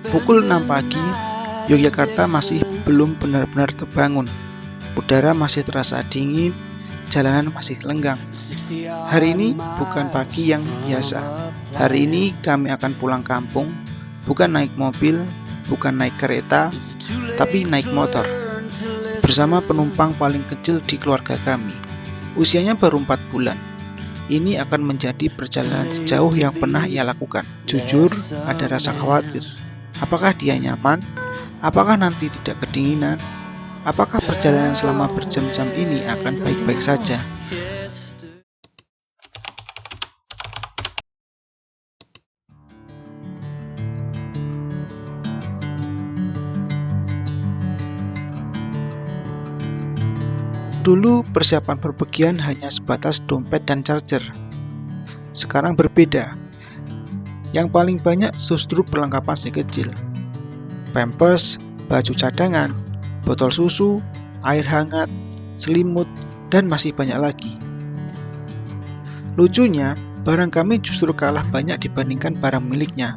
Pukul 6 pagi, Yogyakarta masih belum benar-benar terbangun. Udara masih terasa dingin, jalanan masih lenggang. Hari ini bukan pagi yang biasa. Hari ini kami akan pulang kampung, bukan naik mobil, bukan naik kereta, tapi naik motor. Bersama penumpang paling kecil di keluarga kami. Usianya baru 4 bulan. Ini akan menjadi perjalanan terjauh yang pernah ia lakukan. Jujur, ada rasa khawatir. Apakah dia nyaman? Apakah nanti tidak kedinginan? Apakah perjalanan selama berjam-jam ini akan baik-baik saja? Dulu persiapan berpergian hanya sebatas dompet dan charger. Sekarang berbeda. Yang paling banyak justru perlengkapan si kecil. Pampers, baju cadangan, botol susu, air hangat, selimut, dan masih banyak lagi. Lucunya, barang kami justru kalah banyak dibandingkan barang miliknya.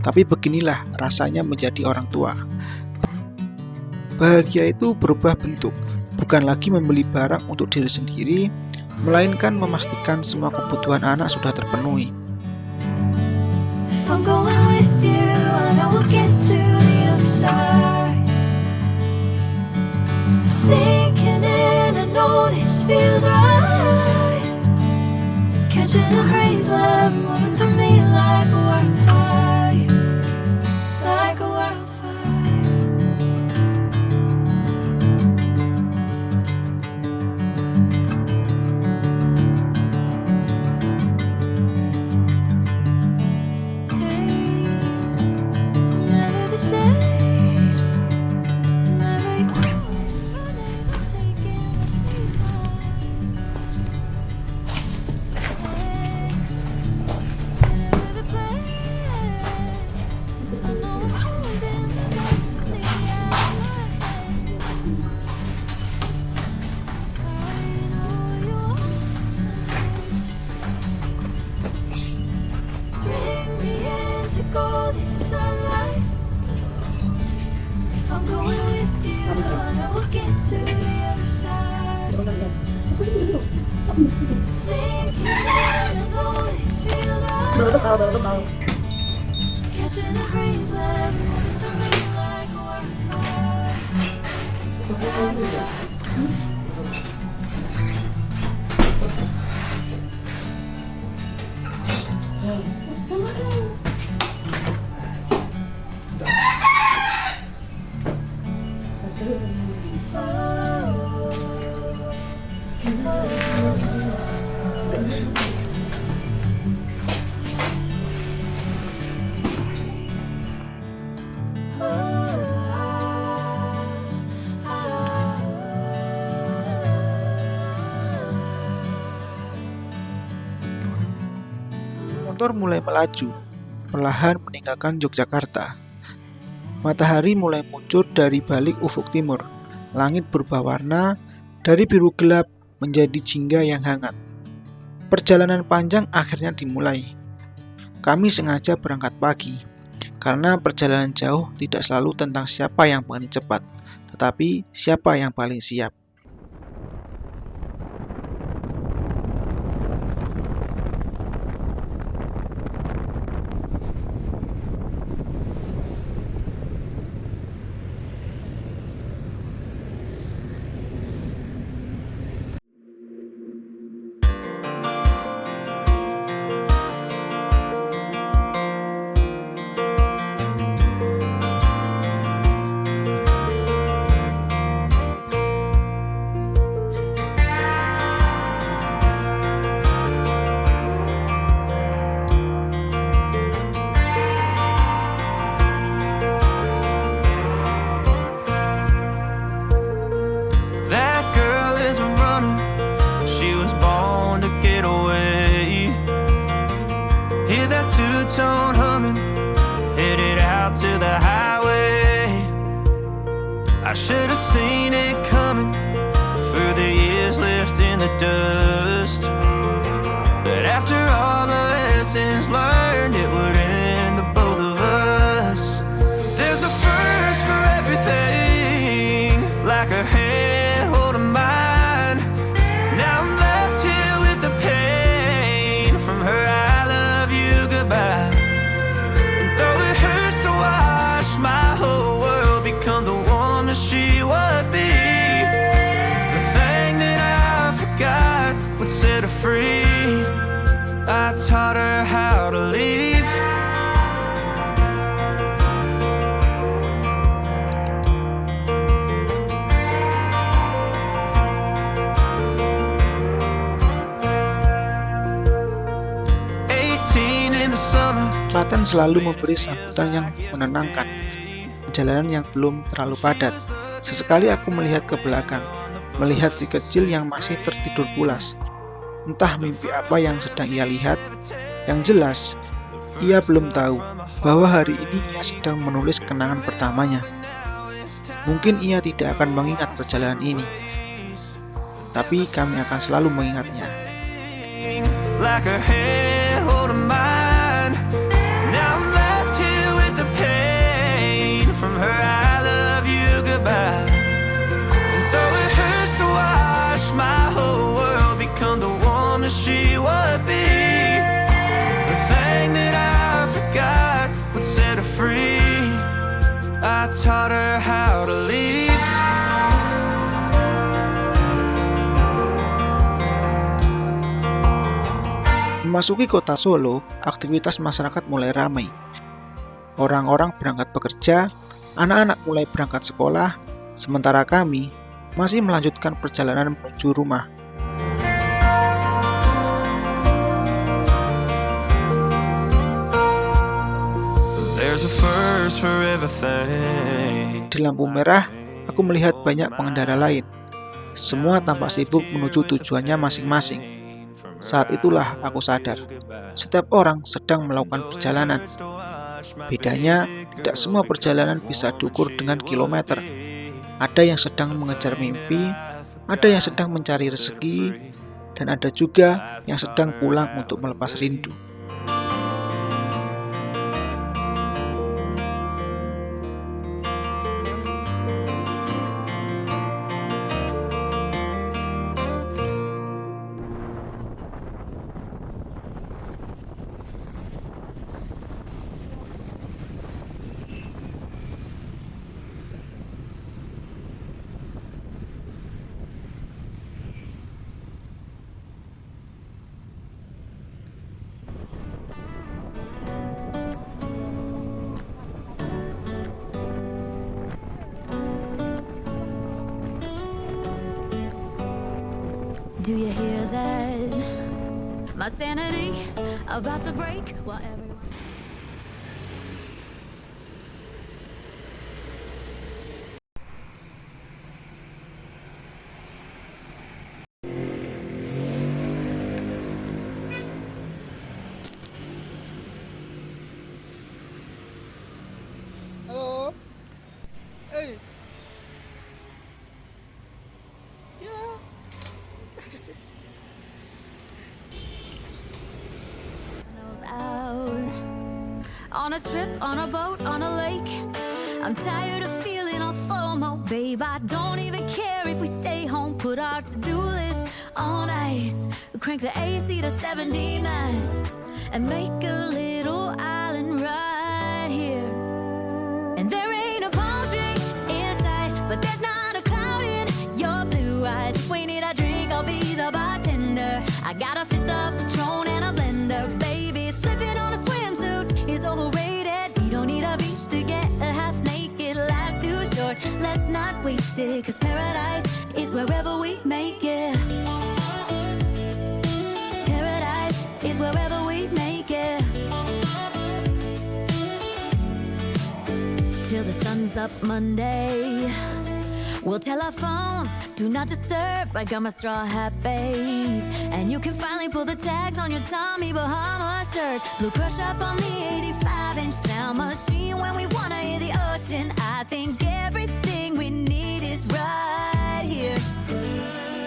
Tapi beginilah rasanya menjadi orang tua. Bahagia itu berubah bentuk. Bukan lagi membeli barang untuk diri sendiri, melainkan memastikan semua kebutuhan anak sudah terpenuhi. Motor mulai melaju, perlahan meninggalkan Yogyakarta. Matahari mulai muncul dari balik ufuk timur. Langit berubah warna, dari biru gelap menjadi jingga yang hangat. Perjalanan panjang akhirnya dimulai. Kami sengaja berangkat pagi, karena perjalanan jauh tidak selalu tentang siapa yang paling cepat, tetapi siapa yang paling siap. Tone humming, headed out to the highway. I should have seen it coming through the years left in the dust. But after all the lessons learned, it would end the both of us. selalu memberi sambutan yang menenangkan. Jalanan yang belum terlalu padat. Sesekali aku melihat ke belakang, melihat si kecil yang masih tertidur pulas. Entah mimpi apa yang sedang ia lihat. Yang jelas, ia belum tahu bahwa hari ini ia sedang menulis kenangan pertamanya. Mungkin ia tidak akan mengingat perjalanan ini, tapi kami akan selalu mengingatnya. Like her head holding mine. Now I'm left here with the pain from her I love you goodbye. And though it hurts to watch my whole world become the woman she would be, the thing that I forgot would set her free. I taught her how to leave. Memasuki kota Solo, aktivitas masyarakat mulai ramai. Orang-orang berangkat bekerja, anak-anak mulai berangkat sekolah, sementara kami masih melanjutkan perjalanan menuju rumah. There's a first for everything. Di lampu merah, aku melihat banyak pengendara lain. Semua tampak sibuk menuju tujuannya masing-masing. Saat itulah aku sadar, setiap orang sedang melakukan perjalanan. Bedanya, tidak semua perjalanan bisa diukur dengan kilometer. Ada yang sedang mengejar mimpi, ada yang sedang mencari rezeki, dan ada juga yang sedang pulang untuk melepas rindu. Do you hear that? My sanity about to break while everyone... Halo. Hey. On a trip, on a boat, on a lake. I'm tired of feeling all FOMO, babe. I don't even care if we stay home. Put our to-do list on ice. Crank the AC to 79 and make a little island right here. And there ain't a palm tree in sight, but there's not a cloud in your blue eyes. If we need a drink, I'll be the bartender. I got a fifth of Patron and a blender, baby. Slipping on a swimsuit is overrated. We don't need a beach to get a half naked. Life's too short, let's not waste it. Cause paradise is wherever we make it. Paradise is wherever we make it. Till the sun's up Monday, we'll tell our phones, do not disturb. I got my straw hat, babe. And you can finally pull the tags on your Tommy Bahama shirt. Blue crush up on the 85-inch sound machine. When we wanna hear the ocean, I think everything we need is right here.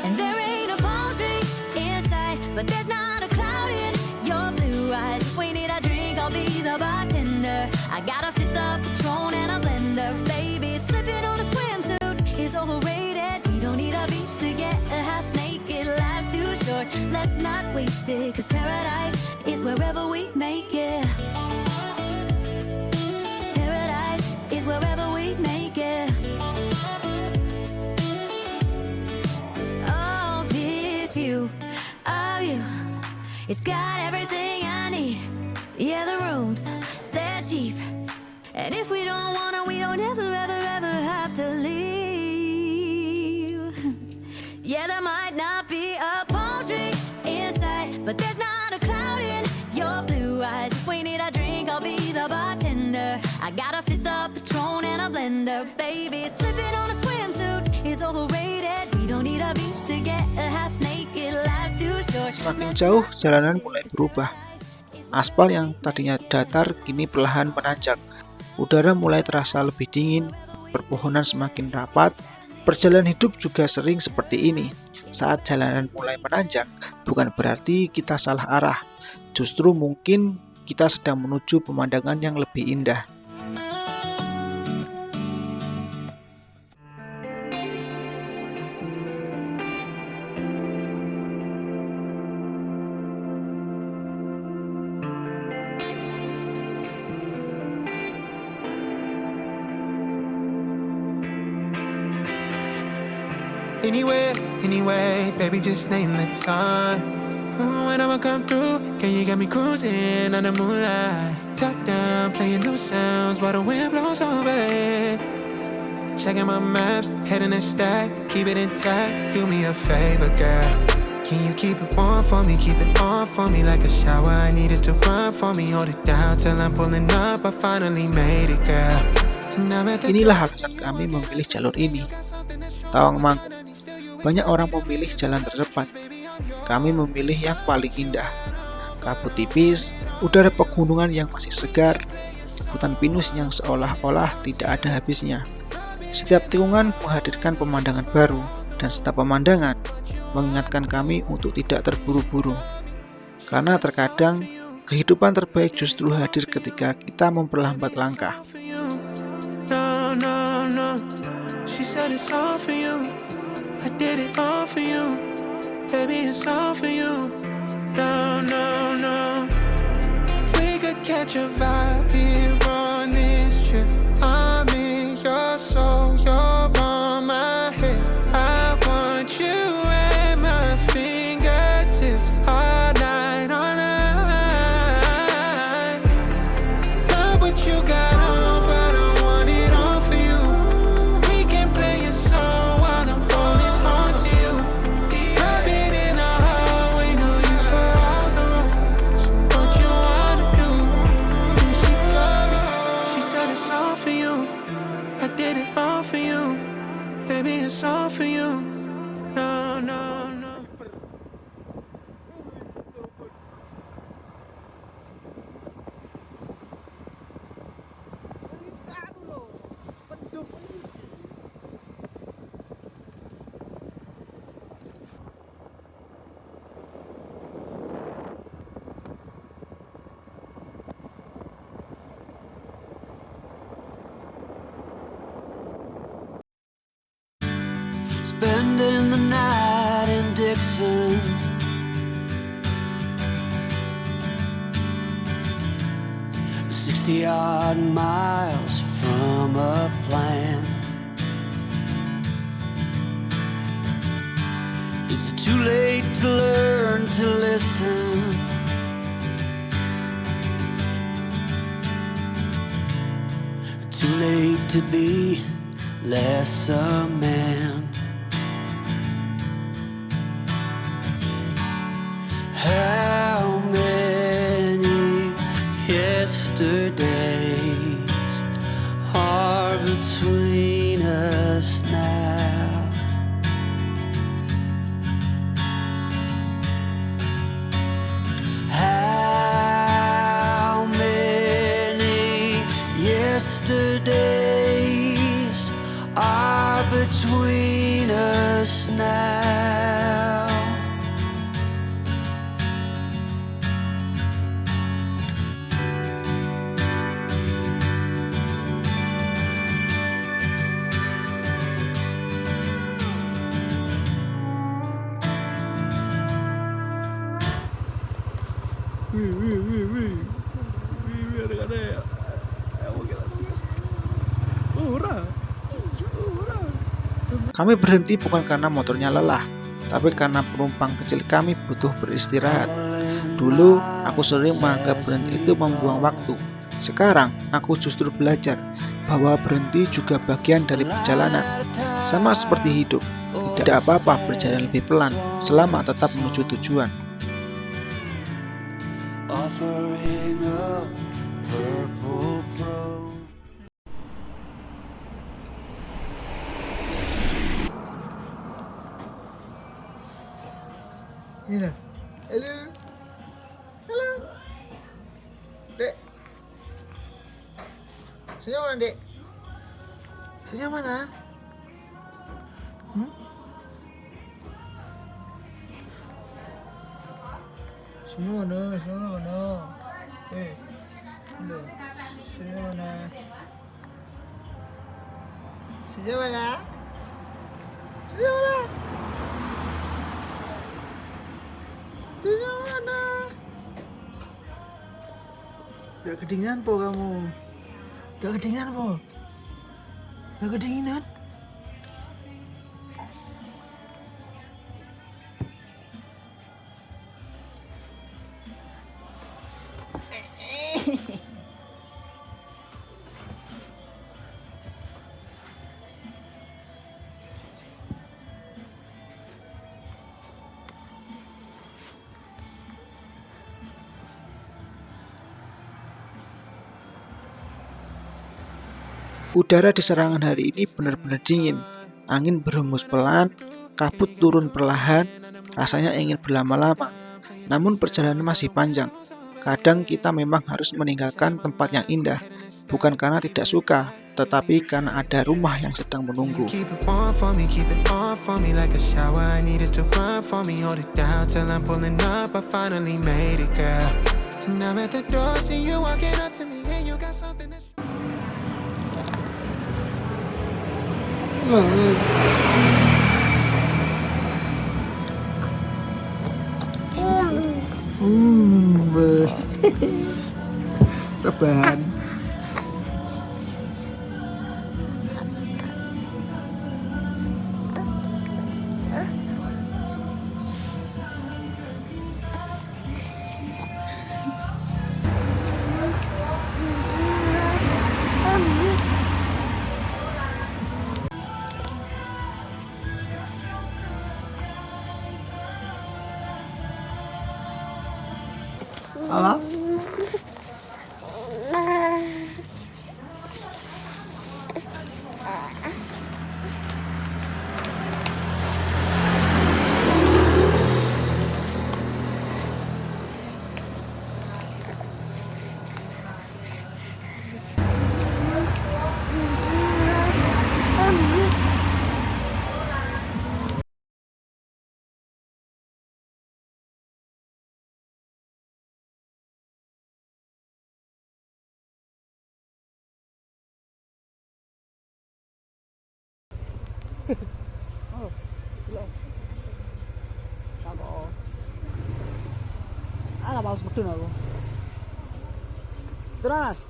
And there ain't a palm tree in sight, but there's not a cloud in your blue eyes. If we need a drink, I'll be the bartender. I got a fifth of Patron and a blender, baby. Slipping on a swimsuit is overrated. We don't need a beach to get a half naked. Life's too short, let's not waste it. Cause paradise is wherever we make it. Paradise is wherever we make it. Oh, this view of you, it's got everything I need. Yeah, the rooms, they're cheap. And if we don't wanna, we don't ever, ever, ever have to leave. Yeah, there might not be a palm tree in sight, but there's not a cloud in your blue eyes. If we need a drink, I'll be the I got a fifth of Patron and a blender. Baby, slipping on a swimsuit is overrated. We don't need a beach to get a half naked. Life's too short. Semakin jauh, jalanan mulai berubah. Aspal yang tadinya datar kini perlahan menanjak. Udara mulai terasa lebih dingin, perpohonan semakin rapat. Perjalanan hidup juga sering seperti ini. Saat jalanan mulai menanjak, bukan berarti kita salah arah. Justru mungkin kita sedang menuju pemandangan yang lebih indah. Anyway, baby, just name the time. When I'ma come through, can you get me cruising under moonlight? Top down, playing new sounds while the wind blows over it. Checking my maps, heading a stack, keep it intact. Do me a favor, girl. Can you keep it warm for me, keep it on for me like a shower? I need it to run for me, hold it down till I'm pulling up. I finally made it, girl. Inilah alasan kami memilih jalur ini. Tawangmangu. Banyak orang memilih jalan tercepat. Kami memilih yang paling indah. Kabut tipis, udara pegunungan yang masih segar, hutan pinus yang seolah-olah tidak ada habisnya. Setiap tikungan menghadirkan pemandangan baru, dan setiap pemandangan mengingatkan kami untuk tidak terburu-buru. Karena terkadang kehidupan terbaik justru hadir ketika kita memperlambat langkah. She said it's all for you. I did it all for you. Baby, it's all for you. No. We could catch a vibe here on this trip. I'm in your soul, you're on my head. I want you at my fingertips all night, all night. Love what you got on, but I want it all for you. We can play a song while I'm holding on to you. Rubbing in the hallway, no use for all the rules. What you wanna do? And she told me, she said it's all for you. I did it all for you. Baby, it's all for you. No. Spending the night in Dixon, 60-odd miles from a plan. Is it too late to learn to listen? Too late to be less a man? How many yesterdays are between us now? How many yesterdays are between us now? Kami berhenti bukan karena motornya lelah, tapi karena penumpang kecil kami butuh beristirahat. Dulu, aku sering menganggap berhenti itu membuang waktu. Sekarang, aku justru belajar bahwa berhenti juga bagian dari perjalanan. Sama seperti hidup, tidak apa-apa berjalan lebih pelan selama tetap menuju tujuan. Offering up purple Ini loh. Halo. Halo. Dek. Senyum mana, Dek? Senyum mana? Senyum mana? Senyum mana? Loh. Senyum mana? Senyum mana? Senyum mana? Senyum mana? Gak kedinginan po kamu? Gak kedinginan po? Gak kedinginan? Udara di Serangan hari ini benar-benar dingin. Angin berhembus pelan, kabut turun perlahan, rasanya ingin berlama-lama. Namun perjalanan masih panjang. Kadang kita memang harus meninggalkan tempat yang indah, bukan karena tidak suka, tetapi karena ada rumah yang sedang menunggu. Keep it warm for me, keep it on for me like a shower. I needed to run for me, hold it down till I'm pulling up. I finally made it, girl. And I'm at the door, see you walking up to me, and you got something that. Reban. Apa? Oh, gila. Kako. Ah, males medun aku. Terus.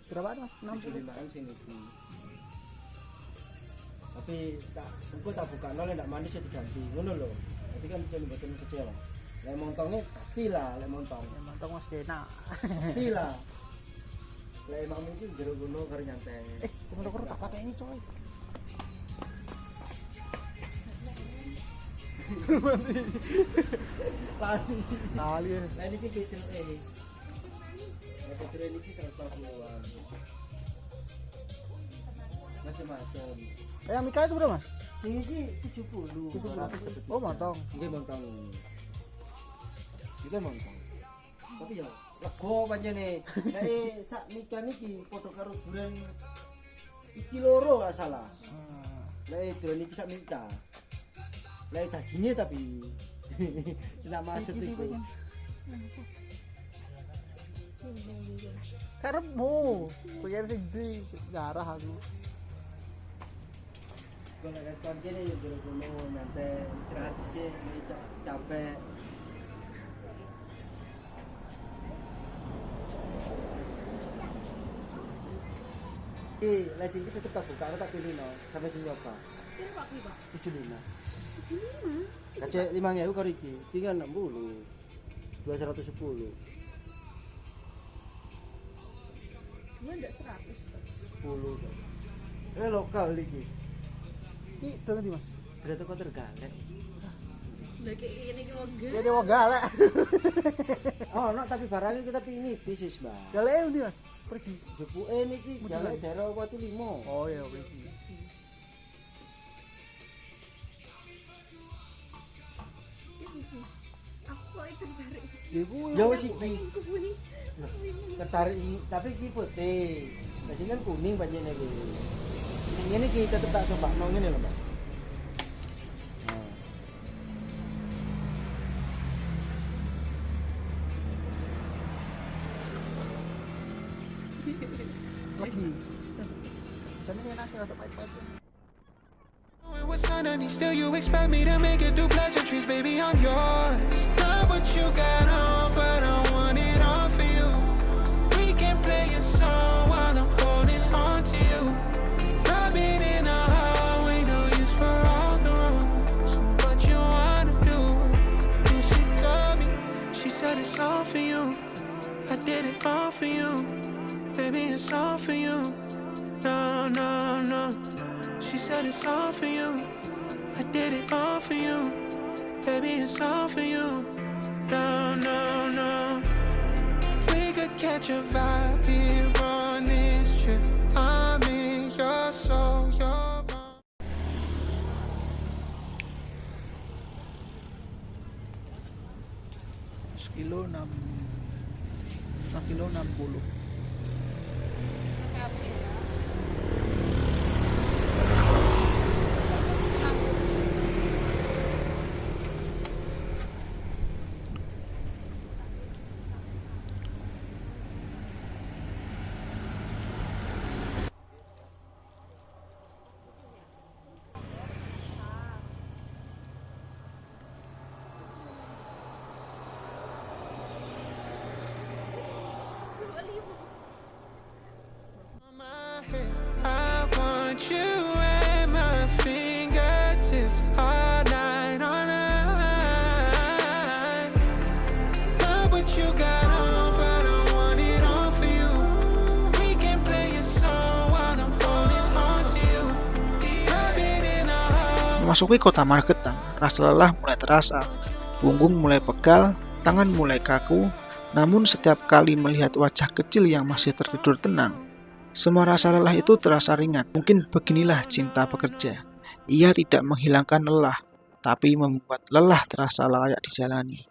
Berapa Mas? 65-an sini. Tapi tak engko tak buka nol ndak manis ya diganti. Ngono lho. Dadi kan mboten kecewa. Lek montongnya pastilah, lek montong. Montong Mas enak. Pastilah. Lek emang iki jero ngono karo nyantai. Kurang-kurang tak pateni coy. Lali. Lah niki petrol ini. Nek petrol niki 140-an. Macam-macam. Yang Mika itu berapa Mas? Sing iki 70. 70. Oh, montong. Nggih montong. Iki montong. Tapi ya lego pancene. Nek sak Mika niki padha karo duren iki loro gak salah. Lek duren iki sak Mika. Lek dagingnya tapi tidak masuk itu. Karepmu. Pengen sing di darah aku. Kalau rekon gini ya jero-jero nyantai istirahat sih, capek. Lesing itu tetap buka, aku tak pilih no. Sampai jam berapa? Pak 75. 75. Kacek 5.000 karo iki, tinggal 60. 210. Dia ndak 100. 10. Lokal iki. Iki dong ndi Mas? Berarti kok tergalek. Lah kayak gini ki wong Jadi mau galak. Oh, no, tapi barang itu tapi ini bisnis, Mbak. Galak ini Mas, pergi. Jepuke niki galak daerah Watu Limo. Oh iya, pergi. aku kok itu tertarik. Ya wis iki. Kuwi. Tertarik tapi iki putih. Kasih kan kuning banjirnya iki. Ini kita tetep tak coba no ngene lho, Mbak. Nah. Pergi. Sana sih nasi rada pahit-pahit. It was underneath, still you expect me to make it through pleasantries, baby, I'm yours. Not what you got on, but I want it all for you. We can play a song while I'm holding on to you. Rubbing in the hallway, no use for all the wrongs. So what you wanna do? And she told me, she said it's all for you. I did it all for you. Baby, it's all for you. No, no, no. She said it's all for you. I did it all for you. Baby, it's all for you. No, no, no. We could catch a vibe here on this trip. I'm in your soul, your mind. Sekilo 6 kilo 60. On my head, I want you at my fingertips all night, all night. Not what you got on, but I want it all for you. We can play a song while I'm holding on to you. Rubbing in the hall. Memasuki kota Magetan, rasa lelah mulai terasa. Punggung mulai pegal, tangan mulai kaku. Namun setiap kali melihat wajah kecil yang masih tertidur tenang, semua rasa lelah itu terasa ringan. Mungkin beginilah cinta pekerja. Ia tidak menghilangkan lelah, tapi membuat lelah terasa layak dijalani.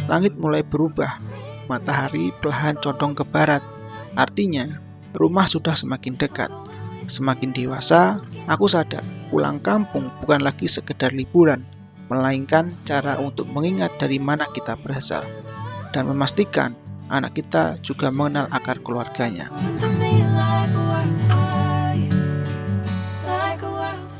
Langit mulai berubah, matahari perlahan condong ke barat. Artinya, rumah sudah semakin dekat. Semakin dewasa, aku sadar pulang kampung bukan lagi sekedar liburan, melainkan cara untuk mengingat dari mana kita berasal dan memastikan anak kita juga mengenal akar keluarganya. To me like a wildfire, like a wildfire.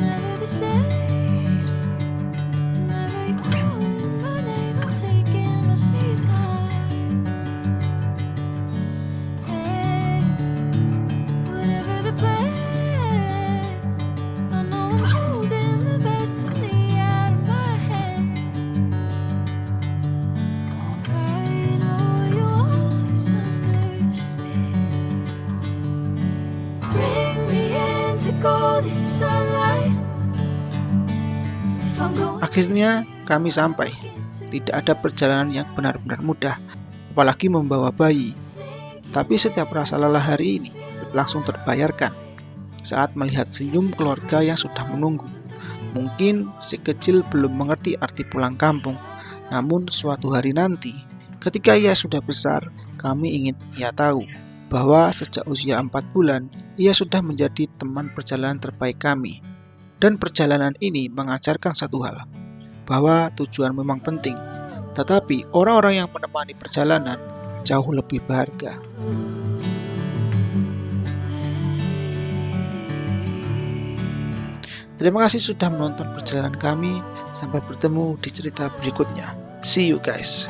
Never the same. Never you calling my name, I'm taking my sweet time. Hey, whatever the plan, I know I'm holding the best of me out of my hand. I know you always understand. Bring me into golden sunlight. If I'm going Akhirnya kami sampai. Tidak ada perjalanan yang benar-benar mudah, apalagi membawa bayi. Tapi setiap rasa lelah hari ini langsung terbayarkan saat melihat senyum keluarga yang sudah menunggu. Mungkin si kecil belum mengerti arti pulang kampung, namun suatu hari nanti, ketika ia sudah besar, kami ingin ia tahu bahwa sejak usia 4 bulan, ia sudah menjadi teman perjalanan terbaik kami. Dan perjalanan ini mengajarkan satu hal, bahwa tujuan memang penting, tetapi orang-orang yang menemani perjalanan jauh lebih berharga. Terima kasih sudah menonton perjalanan kami. Sampai bertemu di cerita berikutnya. See you guys.